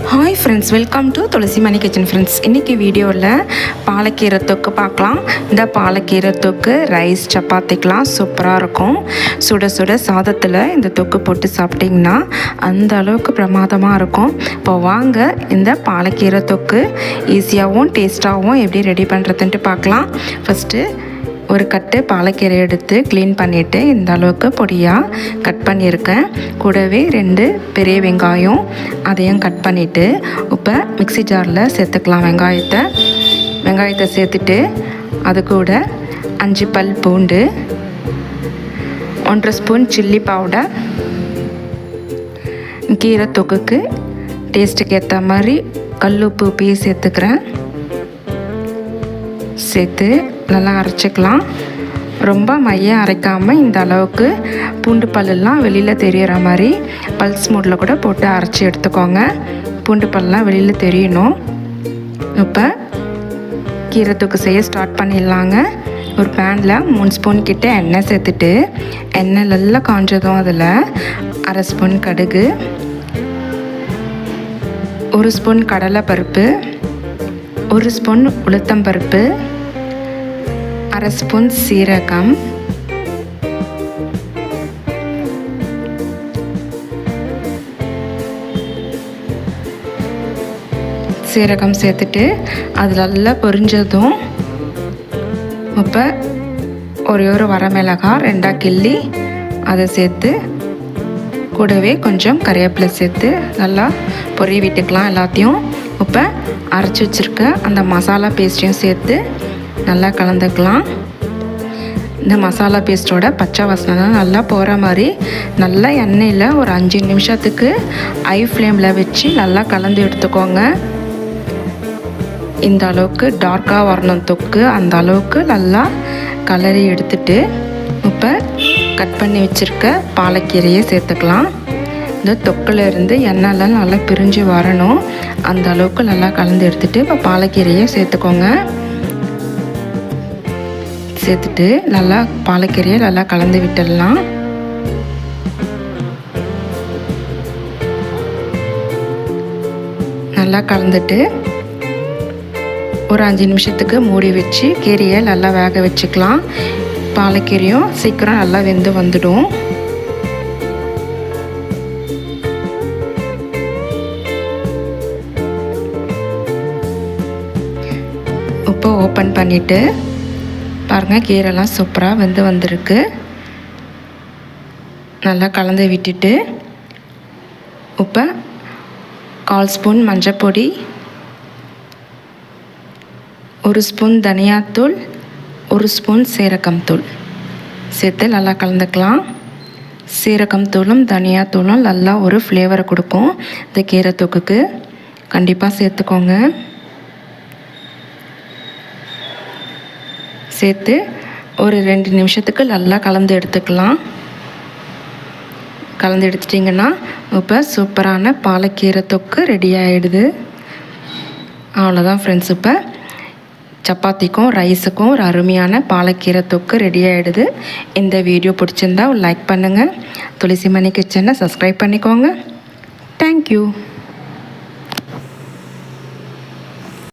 Hi friends, welcome to Thulasi Mani kitchen friends. இன்றைக்கி வீடியோவில் பாலக்கீரை தொக்கு பார்க்கலாம். இந்த பாலக்கீரை தொக்கு ரைஸ் சப்பாத்திக்கெலாம் சூப்பராக இருக்கும். சுட சுட சாதத்தில் இந்த தொக்கு போட்டு சாப்பிட்டிங்கன்னா அந்த அளவுக்கு பிரமாதமாக இருக்கும். இப்போ வாங்க இந்த பாலக்கீரை தொக்கு ஈஸியாகவும் டேஸ்ட்டாகவும் எப்படி ரெடி பண்ணுறதுன்ட்டு பார்க்கலாம். ஃபஸ்ட்டு ஒரு கட்டு பாலக்கீரை எடுத்து க்ளீன் பண்ணிவிட்டு இந்த அளவுக்கு பொடியாக கட் பண்ணியிருக்கேன். கூடவே 2 பெரிய வெங்காயம் அதையும் கட் பண்ணிவிட்டு இப்போ மிக்ஸி ஜாரில் சேர்த்துக்கலாம். வெங்காயத்தை சேர்த்துட்டு அது கூட 5 பல் பூண்டு, 1 ஸ்பூன் சில்லி பவுடர், கீரை தொக்குக்கு டேஸ்ட்டுக்கு ஏற்ற மாதிரி கல்லுப்பு உப்பையும் சேர்த்துக்கிறேன். சேர்த்து நல்லா அரைச்சிக்கலாம். ரொம்ப மையம் அரைக்காமல் இந்த அளவுக்கு பூண்டு பல்லெல்லாம் வெளியில் தெரிகிற மாதிரி பல்ஸ் மோடில் கூட போட்டு அரைச்சி எடுத்துக்கோங்க. பூண்டு பல்லாம் வெளியில் தெரியணும். இப்போ கீரை தொக்கு செய்ய ஸ்டார்ட் பண்ணிடலாங்க. ஒரு பேனில் 3 ஸ்பூன் கிட்ட எண்ணெய் சேர்த்துட்டு எண்ணெய் நல்லா காஞ்சதும் அதில் 1/2 ஸ்பூன் கடுகு, 1 ஸ்பூன் கடலைப்பருப்பு, 1 ஸ்பூன் உளுத்தம்பருப்பு, 1/2 ஸ்பூன் சீரகம், சேர்த்துட்டு அது நல்லா பொரிஞ்சதும் இப்போ ஒரு வரமிளகாய் 2 கிள்ளி அதை சேர்த்து கூடவே கொஞ்சம் கறிவேப்பிலை சேர்த்து நல்லா பொரிய விட்டுக்கலாம் எல்லாத்தையும். இப்போ அரைச்சி வச்சுருக்க அந்த மசாலா பேஸ்ட்டையும் சேர்த்து நல்லா கலந்துக்கலாம். இந்த மசாலா பேஸ்ட்டோட பச்சை வாசனை நல்லா போகிற மாதிரி நல்லா எண்ணெயில் ஒரு 5 நிமிஷத்துக்கு ஹை ஃப்ளேமில் வச்சு நல்லா கலந்து எடுத்துக்கோங்க. இந்த அளவுக்கு டார்க்காக வரணும் தொக்கு, அந்த அளவுக்கு நல்லா கலரி எடுத்துட்டு இப்போ கட் பண்ணி வச்சுருக்க பாலக்கீரையை சேர்த்துக்கலாம். இந்த தொக்கிலேருந்து எண்ணெய்லாம் நல்லா பிரிஞ்சு வரணும், அந்த அளவுக்கு நல்லா கலந்து எடுத்துகிட்டு இப்போ பாலக்கீரையை சேர்த்துக்கோங்க. சேர்த்துட்டு நல்லா பாலக்கீரையை நல்லா கலந்து விட்டுடலாம். நல்லா கலந்துட்டு ஒரு 5 நிமிஷத்துக்கு மூடி வச்சு கீரையை நல்லா வேக வச்சுக்கலாம். பாலக்கீரையும் சீக்கிரம் நல்லா வெந்து வந்துடும். இப்போ ஓப்பன் பண்ணிவிட்டு பாருங்கள், கீரைலாம் சூப்பராக வெந்து வந்திருக்கு. நல்லா கலந்து விட்டுட்டு இப்போ 1/4 ஸ்பூன் மஞ்சள், 1 ஸ்பூன் தனியாத்தூள், 1 ஸ்பூன் சீரகம் தூள் சேர்த்து நல்லா கலந்துக்கலாம். சீரகம் தூளும் தனியாத்தூளும் நல்லா ஒரு ஃப்ளேவரை கொடுக்கும். இந்த கீரை தொக்குக்கு கண்டிப்பாக சேர்த்துக்கோங்க. சேர்த்து ஒரு 2 நிமிஷத்துக்கு நல்லா கலந்து எடுத்துக்கலாம். கலந்து எடுத்துட்டிங்கன்னா இப்போ சூப்பரான பாலக்கீரை தொக்கு ரெடி ஆகிடுது. அவ்வளோதான் ஃப்ரெண்ட்ஸ், இப்போ சப்பாத்திக்கும் ரைஸுக்கும் ஒரு அருமையான பாலக்கீரை தொக்கு ரெடி ஆகிடுது. இந்த வீடியோ பிடிச்சிருந்தா ஒரு லைக் பண்ணுங்கள். துளசி மணி கிச்சனை சப்ஸ்கிரைப் பண்ணிக்கோங்க. தேங்க்யூ.